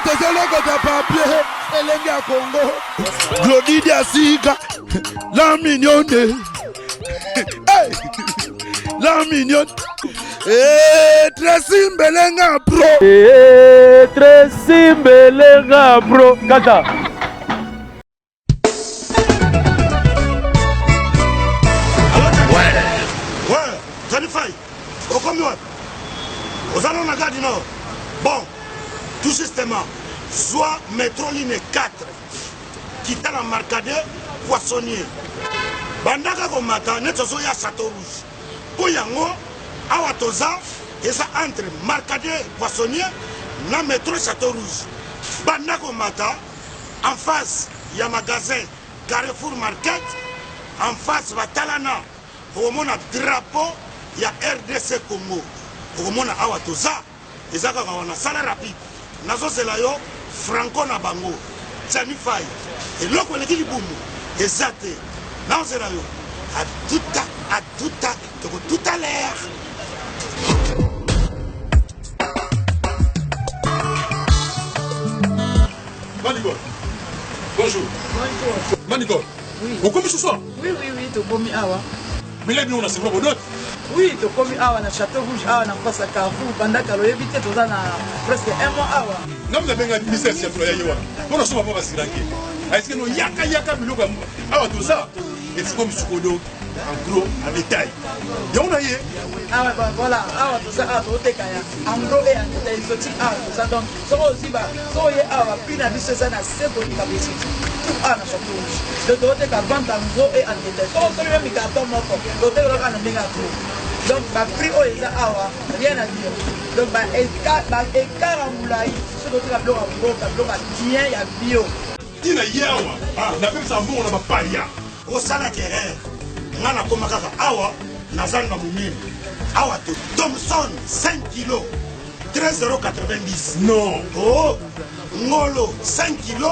de papier, Elenga Congo, Glodidia Sika, la mignonne, la mignonne, Tracy Belenga Pro, Tracy Belenga Pro, Kata. Ouais, Zanifai, au combien? Aux allons la garde nord. Bon, tout justement, soit métro ligne 4, qui t'a la marcade poissonnier. Bandaka komata, nettozo ya Château Rouge. Pour yango, awatoza, et ça entre marcade poissonnier, na métro Château Rouge. Bandaka komata, en face, il y a magasin Carrefour Market, en face, Batalana. Au moment de drapeau, il y a RDC Congo. Au moment de Awatoza, il y a un salaire rapide. Nazo Zelayo, Franco Nabango, Zanifai. Et l'autre, il y a des Zate. Nazo Zelayo, à tout à l'heure. Manigol, bonjour. Bonjour. Manigol, oui. Vous commis ce soir? Oui, tu as commis awa. Mais là, nous, on a c'est pas bon. Oui, tu as commis awa na Château Rouge, awa na face à Carrefour, pendant que l'on évité tout ça presque un mois awa. Non, mais bien, il ministère, c'est pour y aller. On a souvent pas si ranké. Est-ce que nous, yaka, biloka, awa tout ça? Et c'est comme ce qu'on en gros, en détail. Et on a eu. Ah ouais, voilà, awa tout ça, awa tout kaya. En gros et en détail, exotique awa tout ça. Donc, ça aussi, so y awa, puis na biso ça na c'est pour capacité. Tout awa na Château Rouge. Le doté ka vente en gros et en détail. So même carton moko, doté le ka na benga gros. Donc, le prix est là, rien à dire. Donc, écart en moulaï, ce doté la bloc en gros, la bloc à bien, il y a bio. Il y a yawa, la même ça, on a pas ya. Au salaire nana komakaka awa nazanga munene awa to Thomson 5 kg 13,90 €. Non. Oh ngolo 5 kg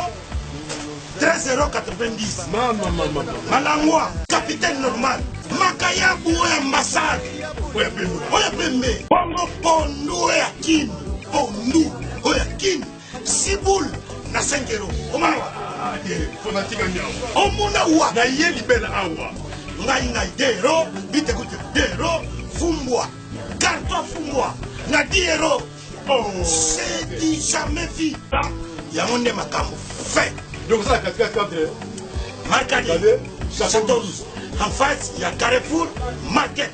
13,90 €. Maman. Malangwa capitaine normal makayabu ambassade oya pembe bongo pondu oya kin pondu oya kin sibul na 5 €. Omana Fonatika nyao. omuna wa Na yeli bela awa. ngai dero bite kuti dero fumbwa carton fumbwa na 10 €. Oh, c'est dit jamais vu ya monde makambo fait. Donc ça 4 Marcadi Château Rouge en face il y a Carrefour Market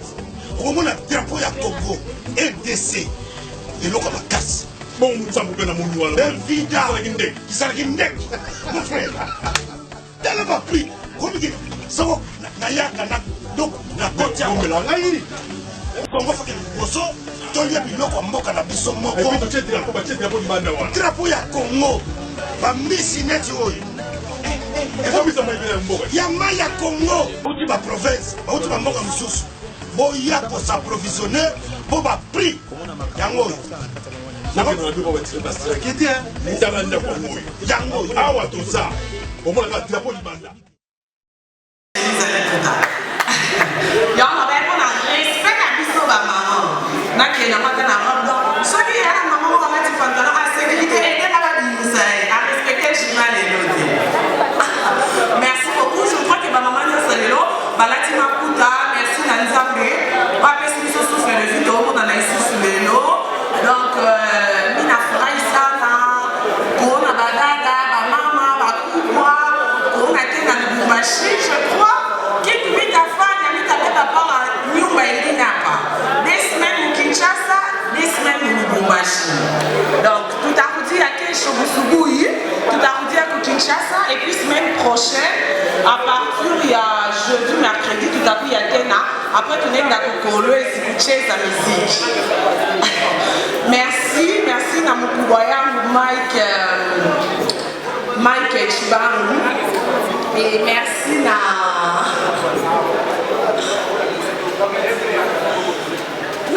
au moment drapeau ya Congo RDC et l'autre ma casse. Bon, ça vous donne à mon nouveau. Vida qui s'arrête mon frère tellement pris comme il so na yaka na donc na côté ya la ngai Congo fa ke boso tolia biloko mboka na biso moko. Et puis tu es drapeau de banda wa. Drapeau ya Congo ba misi neti oyo. Et comme ça m'a bien mboka. Ya maya Congo oti ba province oti ba mboka mususu boya ko s'approvisionner pour ba prix yango Nako na bibo ba tirer basta kiti hein. Ndaba ndako moyo. yango Awa tout ça. Au moins la drapeau de banda. Merci beaucoup. Je crois que ma maman est allée là. Balati Makuta, merci Nanzambe. Pas parce qu'ils sont souffrent le vidéo, on en a ici sous le lot. Donc, Mina Fraïsana, Kona Badada, Mama, Bakouwa, Kona Tena Lubumbashi, je crois. Qui lui ta femme, a mis ta tête à part à Nyumba et Linapa. 2 semaines au Kinshasa, 2 semaines au Lubumbashi. Donc, tout à coup, il y a quelque chose tout à coup, à Kinshasa. Et puis, semaine prochaine, à partir, il y a jeudi, mercredi, tout à coup, il y a Tena. Après, tu n'es pas Kokolo et c'est la musique. Merci, Namukuwaya, Mike Chibaru. Et merci, na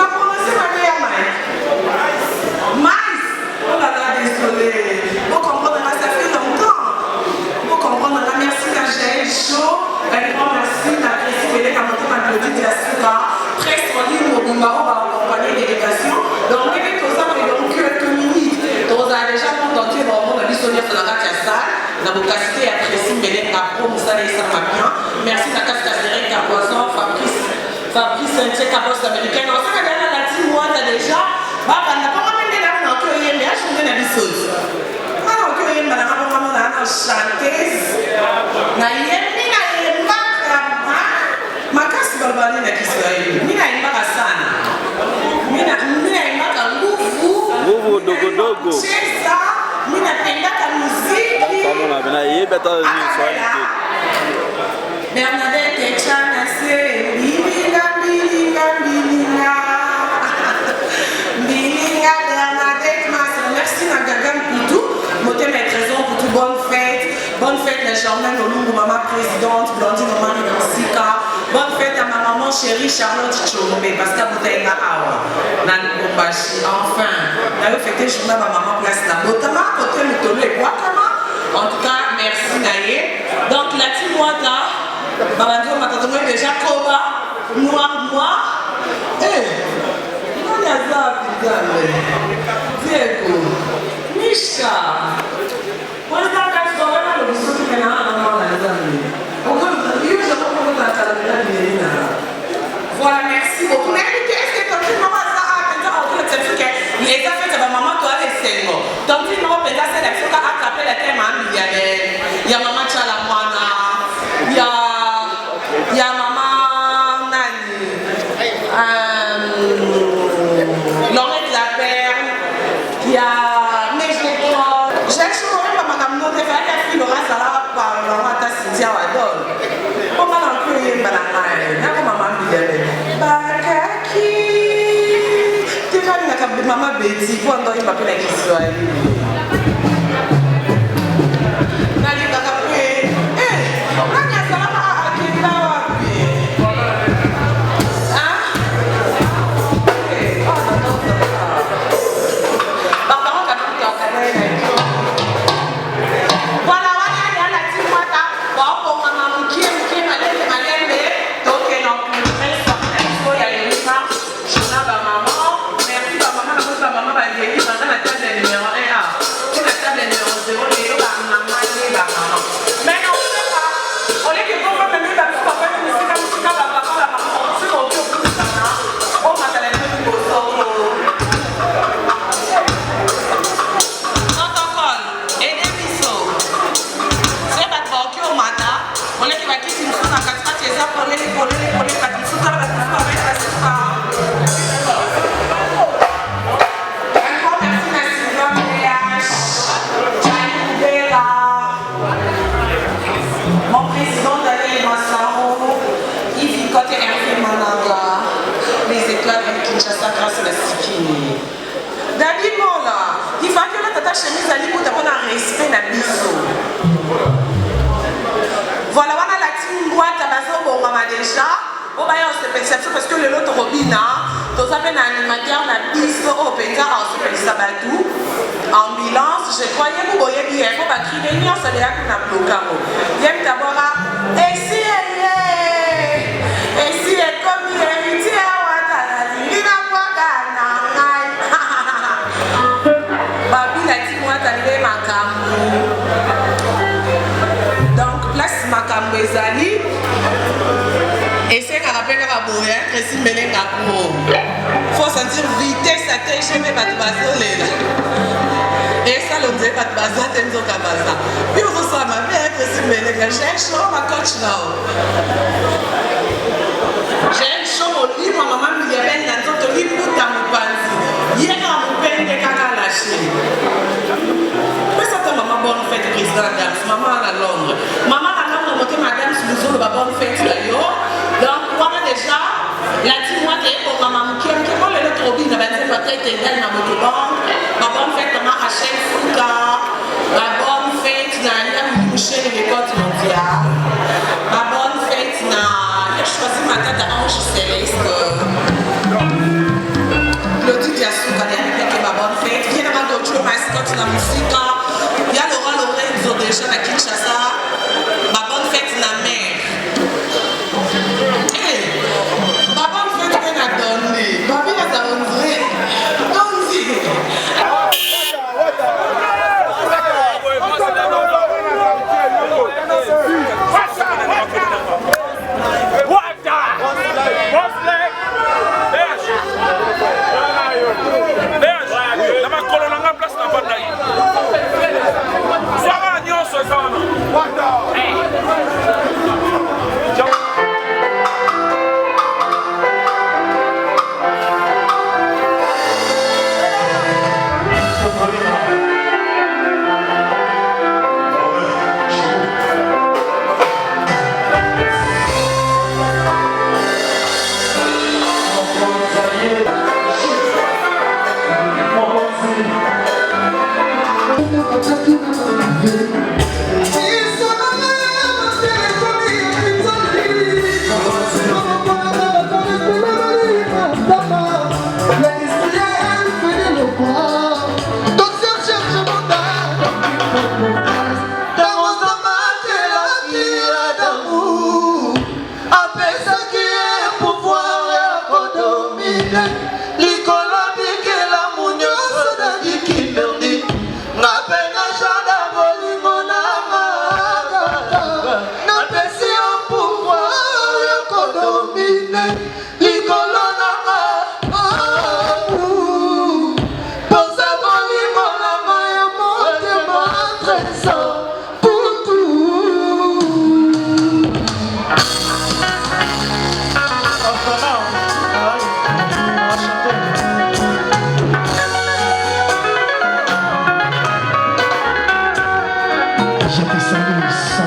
prononcé ma meilleure Mike. Oh là là, désolé. Vous comprenez, ça fait longtemps. Vous comprenez, merci à Jaël Chaud. Un grand merci à Christine à monté ma Claudie de la Sura. Presse en ligne au Bumbaro, on va accompagner délégation. Donc, on est tous ensemble, donc quelques minutes. On a déjà entendu Sonia Sonagatiasal, la bocasité et apprécie Bélé Capro, Moussa et Samapien. Merci à Cascadéré, Capoison, Fabrice Saint-Tier, Cabos américaine. On sait que la team moi déjà, bah, n'a pas même des dames dans le cœur, mais à chanter la bisseuse. Alors que madame a chanteuse, na yemi na yembaka, makasi balbani na Kiswahili. Mina yembaka sana. Mina yembaka nguvu dogo. Cheza, mina pendaka muziki. Kama na bina yebe ta ni Swahili. Bernadette Chana se bilinga Bernadette Massa. Merci na Gagan Poutou. Moté mes trésors pour tout bonne fête la journée au Lungu maman présidente Blandine Marie Sika. Bonne fête à ma maman chérie Charlotte Chombe parce qu'à Boutaïna Awa Nan Bombashi. Enfin, on a fêté journée à ma maman place la Botama côté le Tolo et Boakama. En tout cas, merci Naye. Donc la team Wata Babando Matatongo déjà Koba noir. Non ya za pidale. Diego Mishka. Voilà, merci beaucoup. Mais qu'est-ce que ton film va les affaires de ma maman, toi, les sengos. Ton film va faire c'est l'action qu'a attrapé la thème à milliardaire. Il y a maman Chalamwana, il y a maman Nani, Laurette Laperle, il y a Laura Sala par Laura Tassintia Wadol. Comment on peut y aller? Bakaki. Tu vas me maman Betty pour en donner ma peine à Kiswahili. Nali Bakapé. Nani Salama à Kindawapi. Hein? Papa, on a tout en canal. Voilà, voilà la team boîte à base au maman déjà. Au bailleur c'est perception parce que le lot robina, tous appels animateurs la piste au pétard en super sabatou, ambulance. Je croyais que vous voyez bien, faut pas crier ni en se dire qu'on a bloqué. Y'aime d'abord et si comme il héritier à il n'a pas Babi la team boîte à ma camou. Makambo ezali essayer à rappeler à boya Christi Melenga pour faut sentir vitesse à tête jamais pas de bazolela et ça l'on dit pas de bazar tenzo kabaza puis on reçoit ma mère Christi Melenga j'ai chaud ma coach là j'ai chaud au lit ma maman lui avait dans ton lit pour ta mupanzi hier on me peine de kaka lâché mais ça ta maman bonne fête président maman à Londres maman madame Souzou, la bonne fête là yo. Donc, voilà déjà, la team moi qui est pour maman qui est pour le trop bien, la fête est dans ma motobanque, la bonne fête à Rachel Fouka, la bonne fête dans la Michel et les côtes mondiales, la bonne fête dans, j'ai choisi ma tête à Ange Céleste, Claudie Diasouka, ma bonne fête, qui est dans ma d'autres mascotte dans la musique, il y a Laura Lorenzo déjà à Kinshasa. Ma bonne fête na mère. Ma bonne fête qu'on a donné. Ma vie a donné.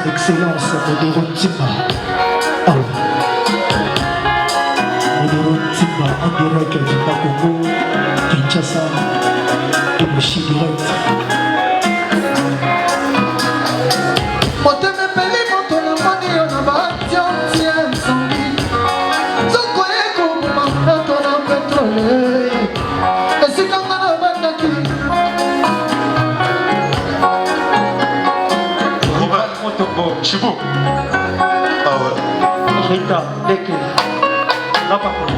Excellence Modoro Timba. Modoro Timba en direct du Congo, Kinshasa, et le Chi direct. Chibou. Ah ouais. Rita, Deke, la parole.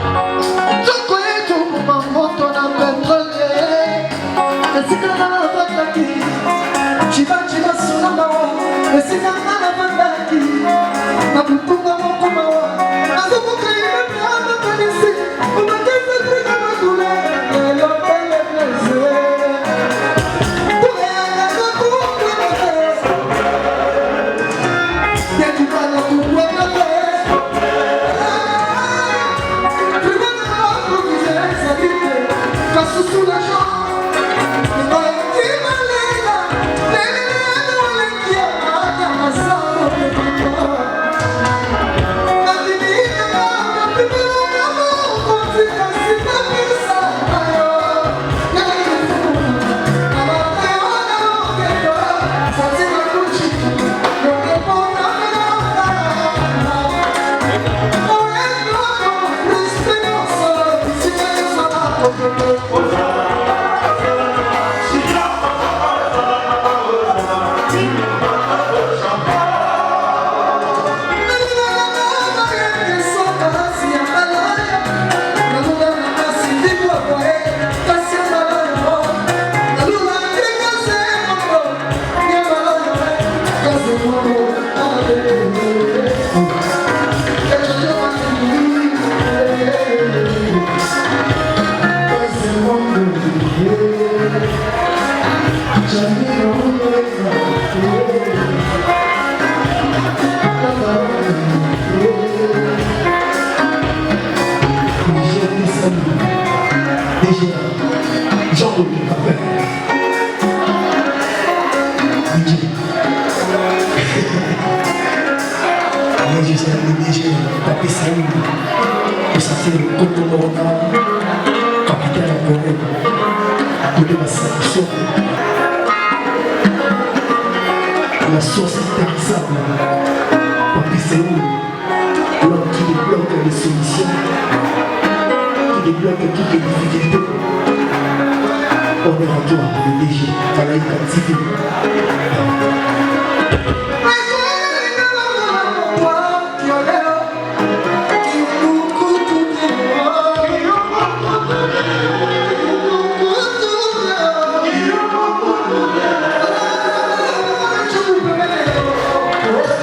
La source intarissable, Papi Séoul, l'homme qui débloque les solutions, qui débloque toutes les difficultés. Honneur à toi, le DG, Malaika TV. Oh,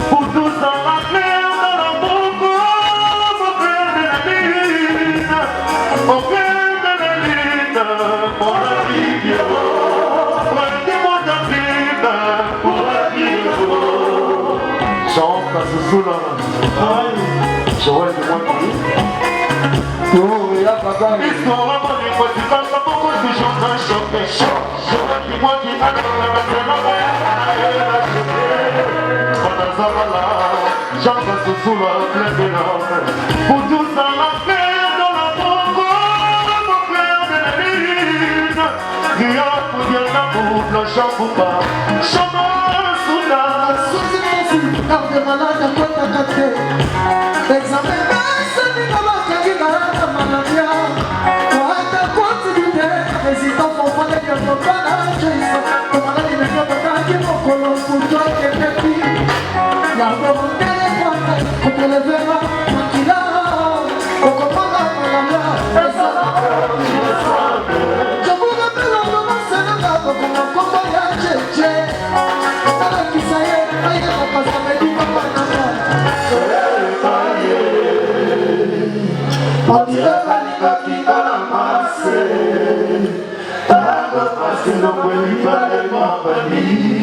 Pour tout s'en rappeler dans la boue, mon frère de la lune, mon frère de la lune, pour la vie, prenez-moi ta vie, pour la vie. Chante à ce soulard, Joël de moi. L'histoire a monné, moi tu passes à beaucoup de jours d'un choc. Joël de moi qui a la j'en passe sous la pleine de l'homme. Pour tout ça, la paix dans la bombe, mon frère de la lune. Rien pour dire l'amour, le chant pour pas. Chemin sous la sous-émission, car de malade à quoi t'as capté. L'examen baisse, mais la vague qui garde la maladie. Toi, t'as continué, hésitant, mon frère, il y a pas de comme on a dit, mais comme on a dit, mon colon, pour toi, qui est petit. La volonté des pointes, contre les verras, tranquille, on comprend la maladie. Je vous rappelle en moment, c'est le gars, comme on comprend la tchétché. Alors qui ça y est, il n'y a pas ça, mais dit papa, on dirait la liga qui va la masse. Parce que l'on peut lui parler ma famille.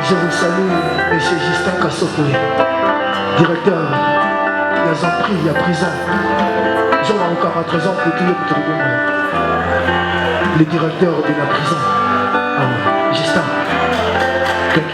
Je vous salue, M. Justin Kassoko, directeur, les entrées à prison. J'en ai encore à 13 ans pour tout le monde. Le directeur de la prison. Ah ouais, Justin. Thank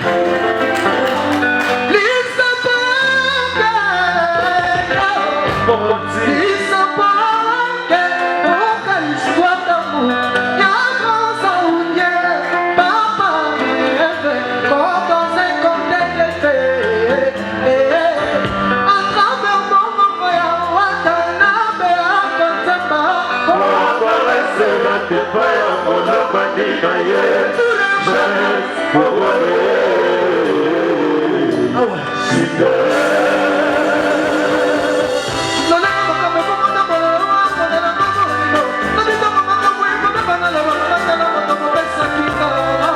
you.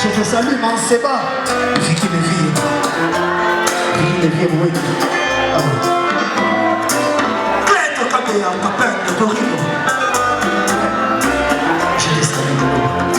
Je te salue, Manseba. Vicky Levy. Vicky Levy, oui. Clète Kabea, papa de Torino. Je te salue.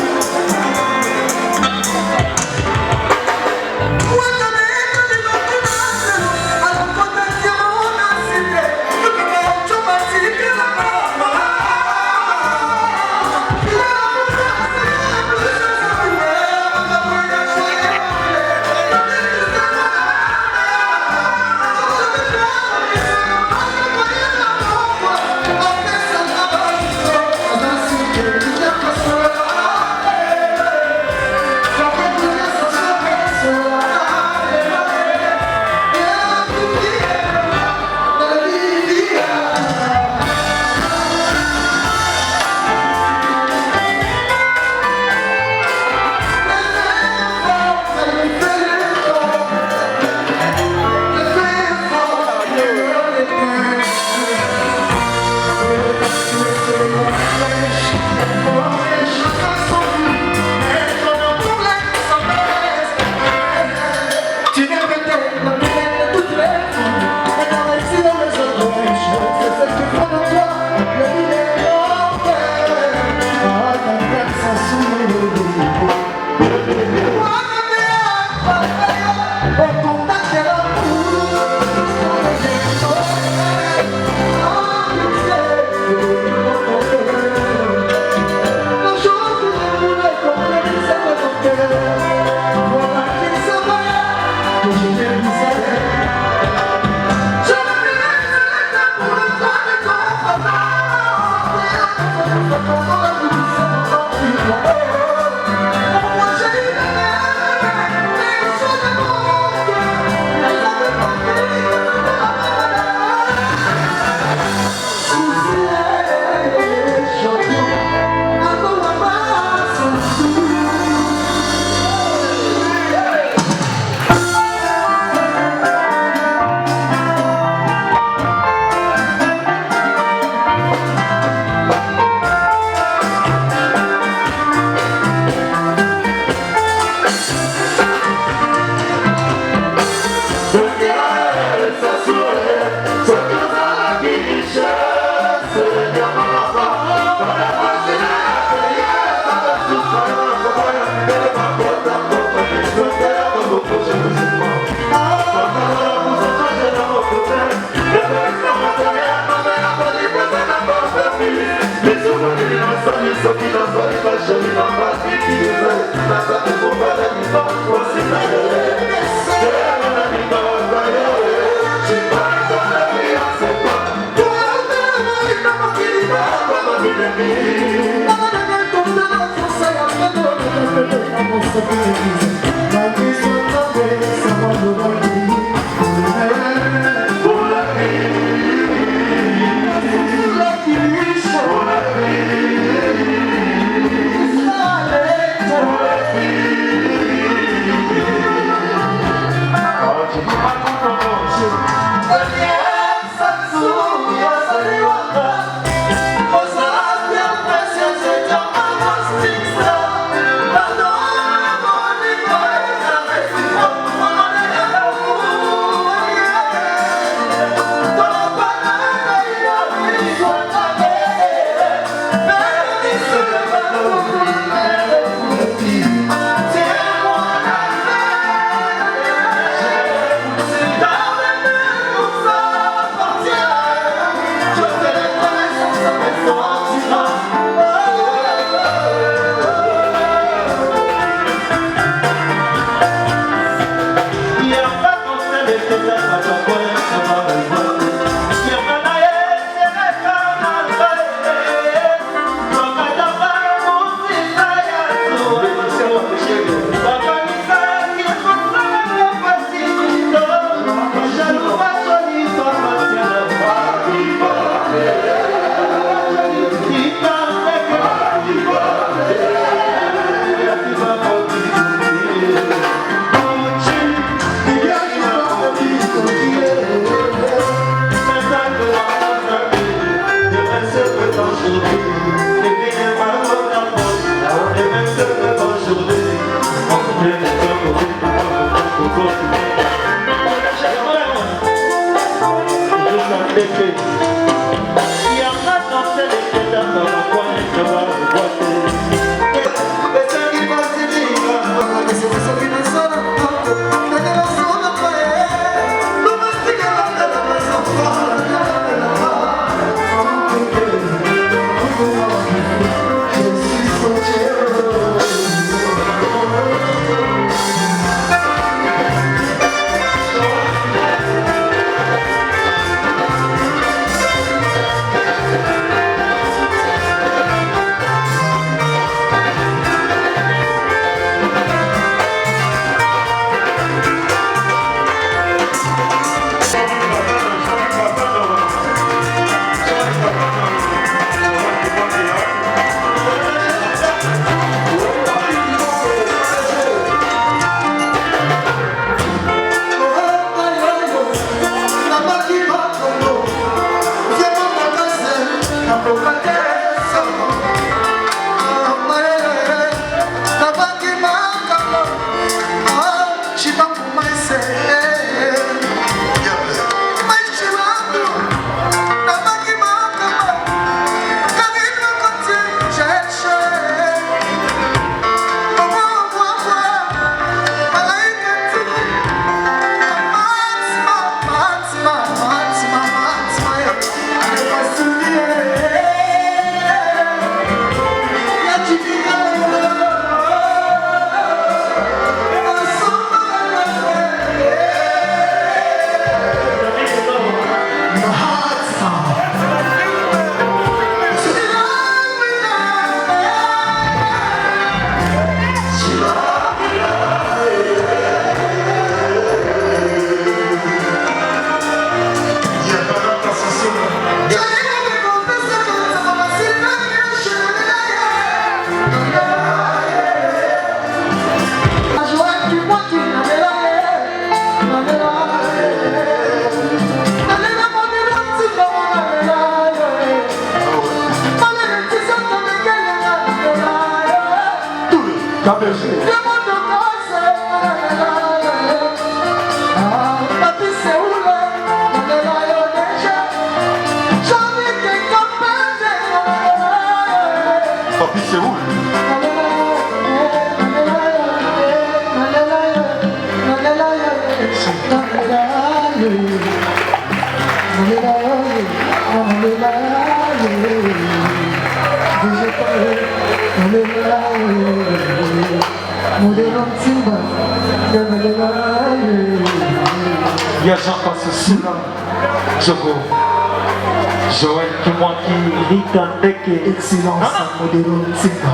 Joël qui moi qui rit avec excellence modèle Simba.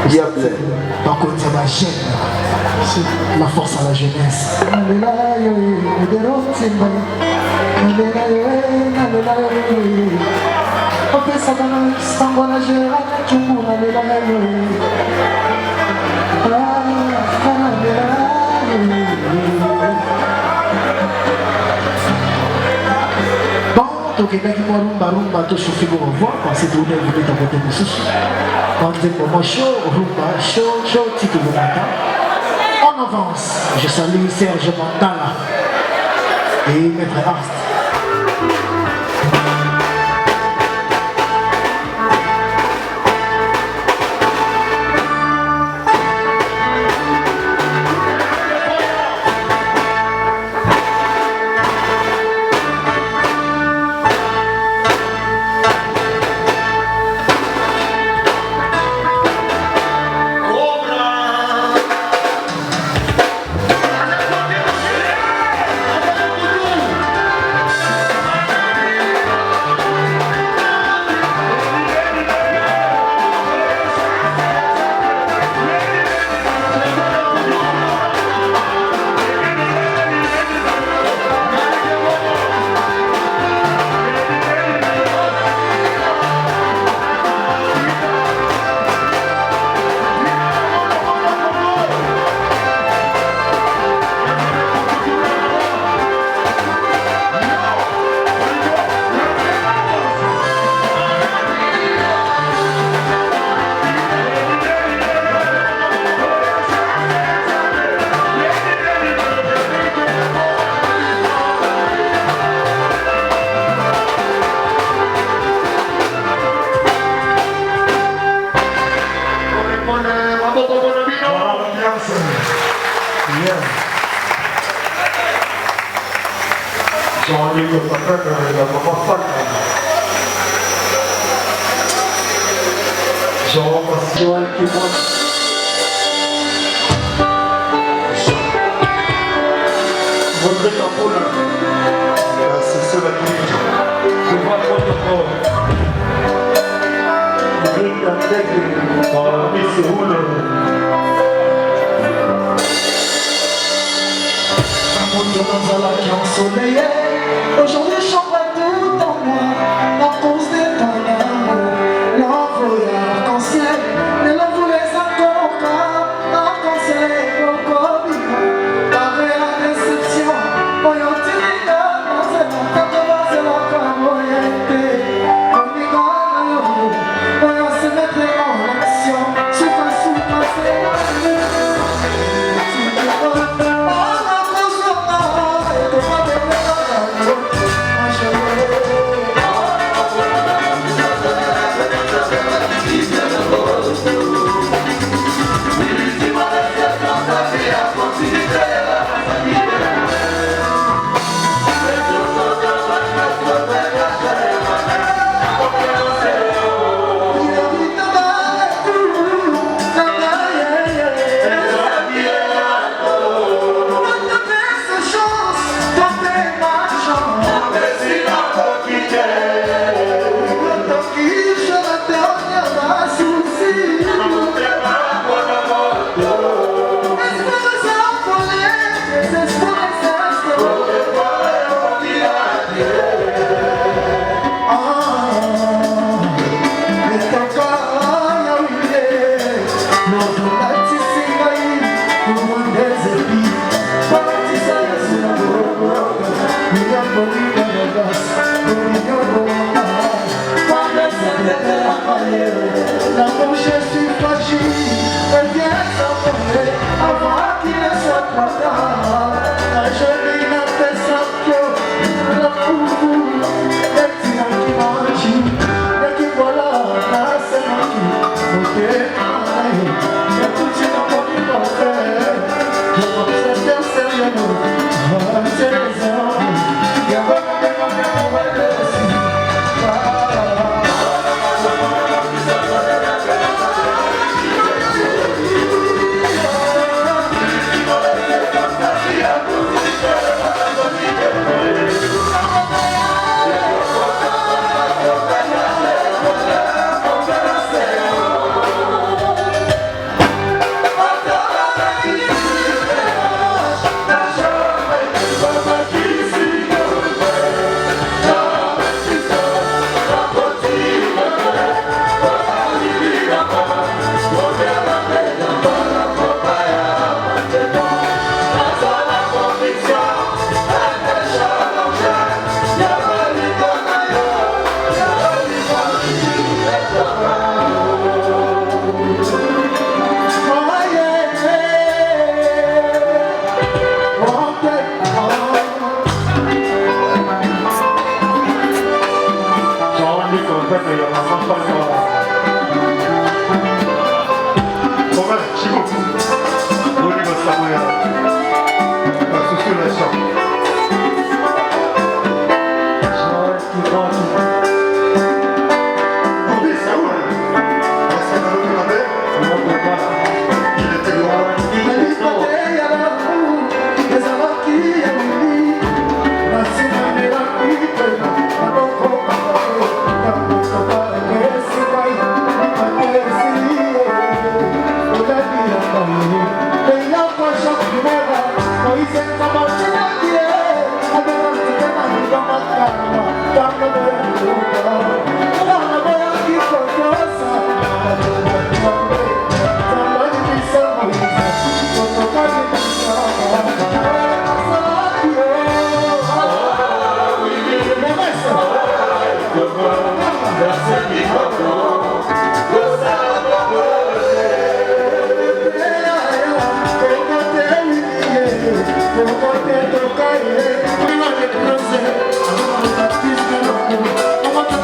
Diable. Par contre, c'est ma jeune. La force à la jeunesse. tokendaki mwa rumba toshofi bo revoir parce que tourne vibeta kote mosusu quand moment chaud rumba chaud tiki bomata on avance. Je salue Serge Montala et Maître Arst. Joël qui monte. Votre tampon là, c'est ça la clinique. Je vois votre corps. Il est en tête dans la vie, c'est où le. Qui ensoleillé, aujourd'hui je chante tout en moi, la cause de ton amour, l'envoyer arc-en-ciel, mais l'envoie les encore, arc-en-ciel et coco, pareil la déception, voyons t'imiter, non c'est pas quand on va se la camoyente, on y gagne, voyons se mettre en action, souffre, c'est la bouche suis fragile, elle vient s'envoler avant qu'il ne soit trop tard. La jolie n'a fait ça que la foule, les petits qui mangent, les qui voilà, la semaine qui ok, et tout ce qu'on peut faire, je pense que c'est sérieux, c'est les hommes, il y a pas de Vamos a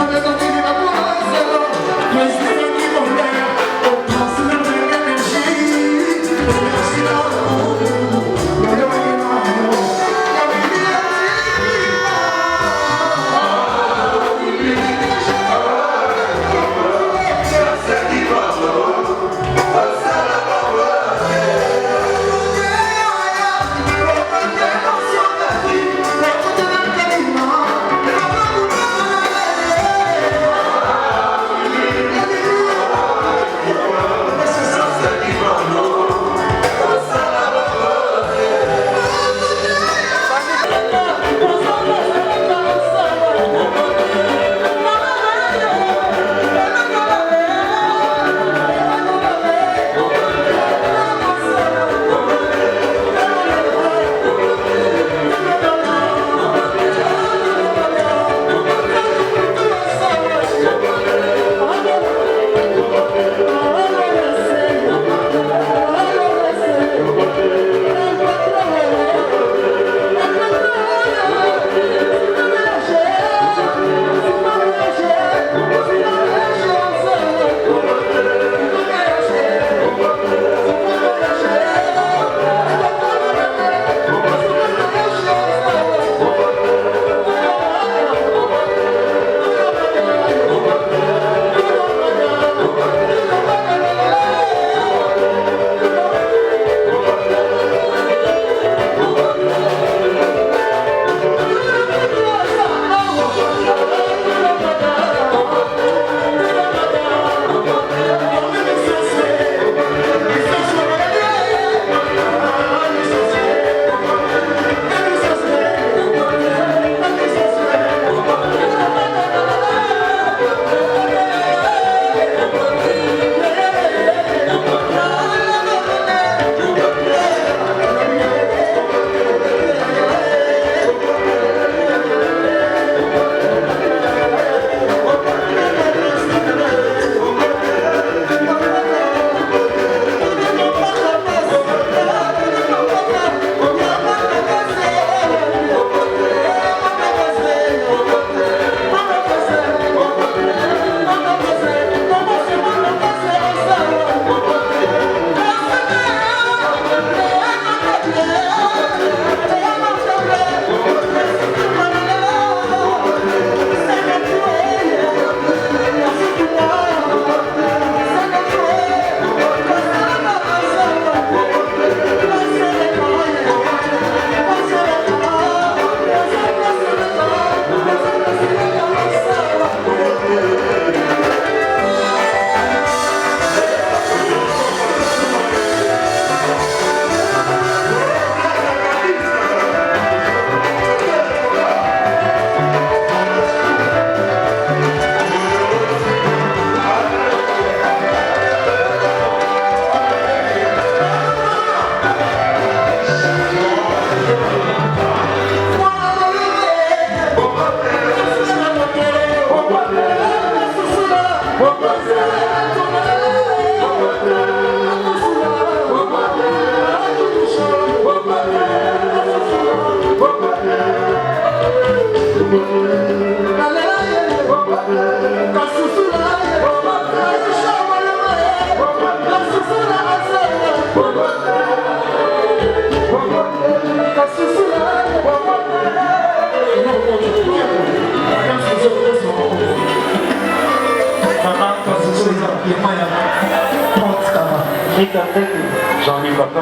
Jean-Louis Papa.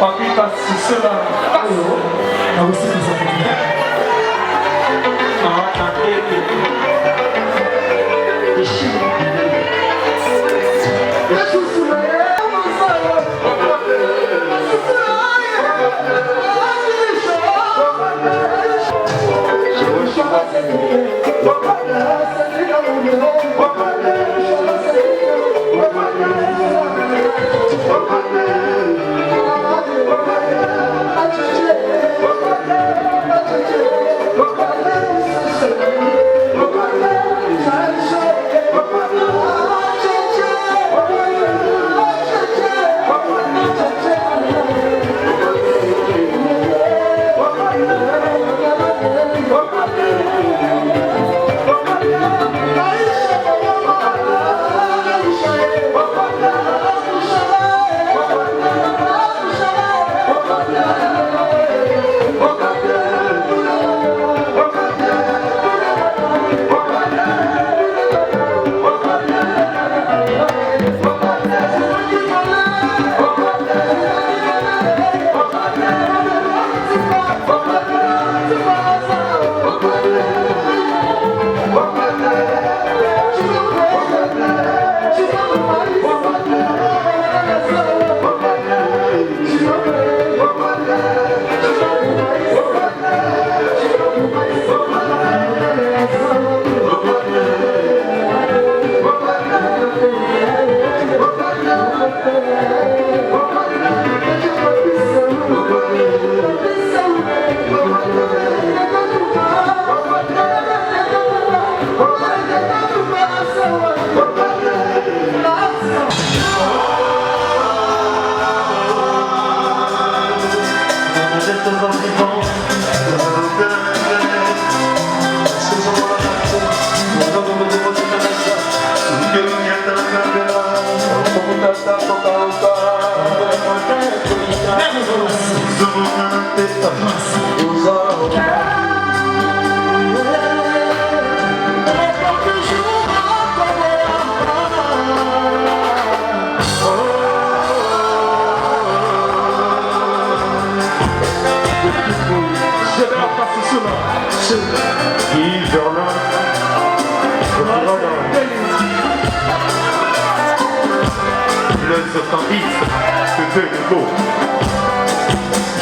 Papita, c'est cela. Ah aussi, ça fait bien.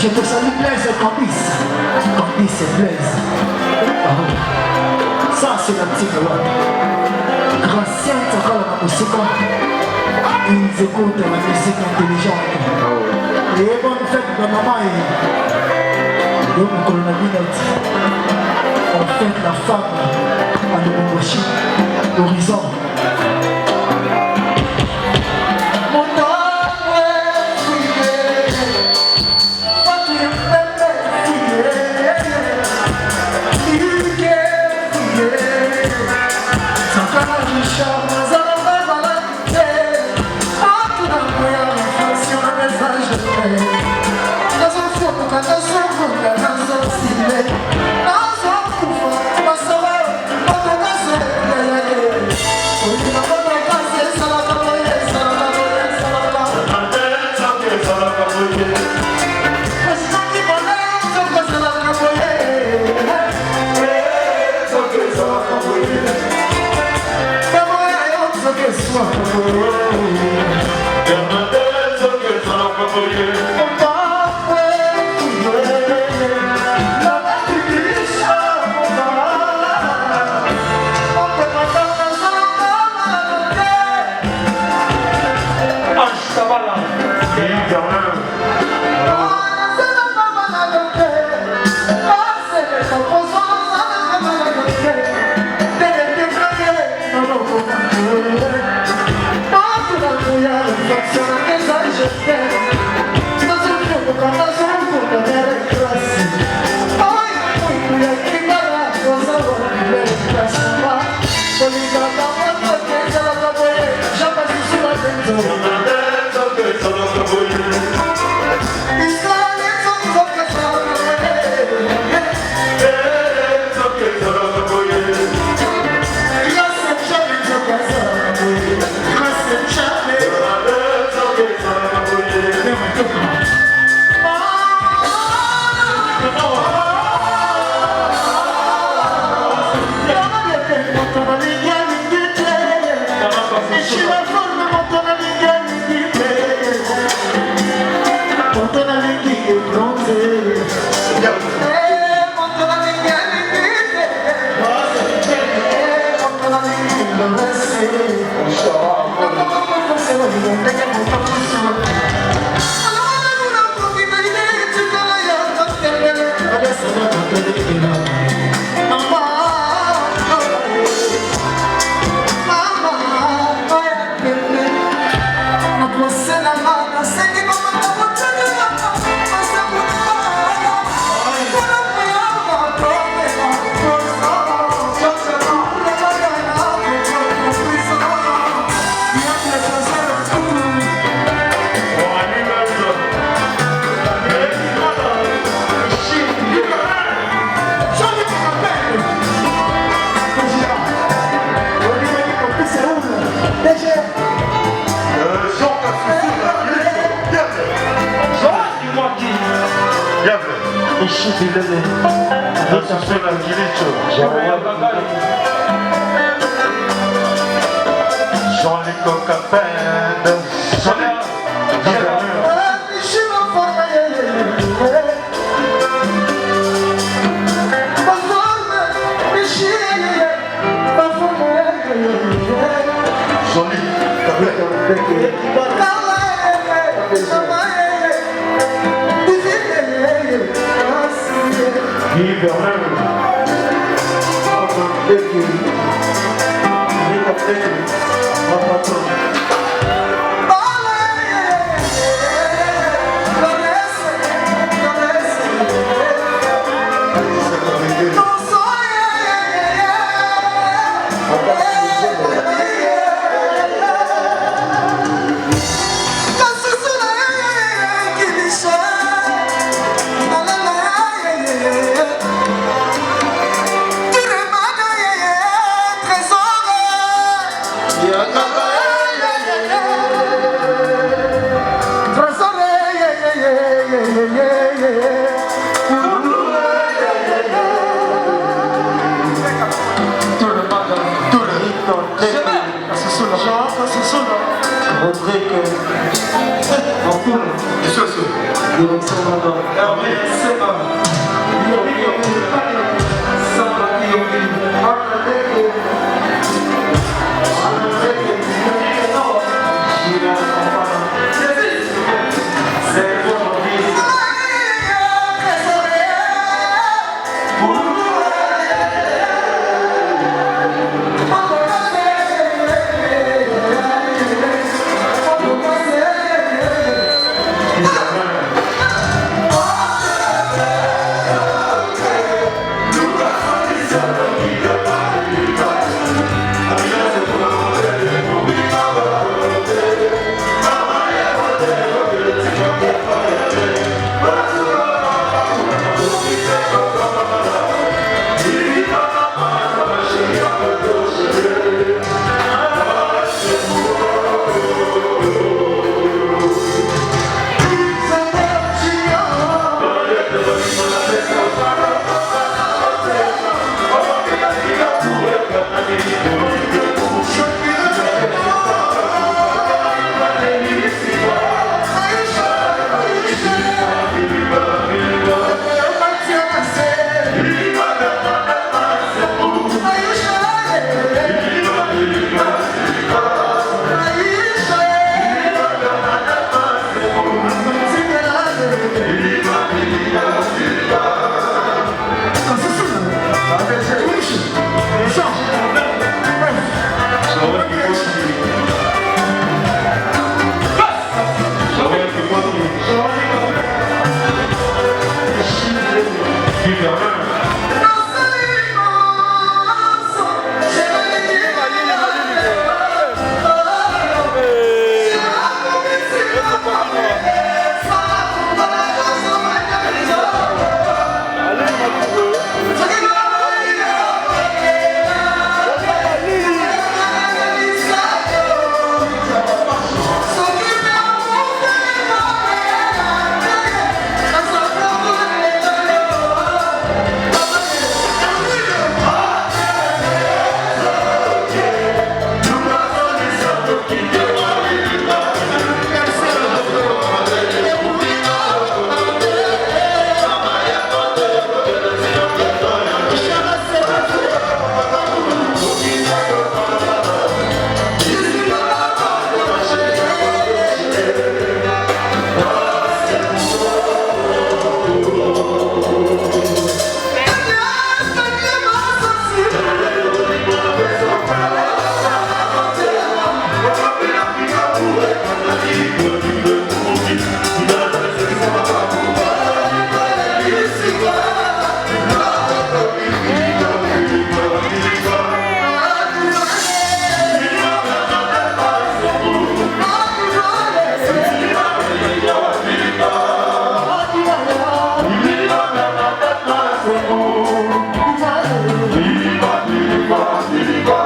Je te salue Blaise Campis. Campis c'est Blaise. Ça c'est la petite loi. Gracien Takala la musique. Ils écoutent la musique intelligente. Et bonne fête de maman et donc colonabilité. On fête la femme à l'Oboshi, l'horizon. La Jean-Luc Capelle, Silico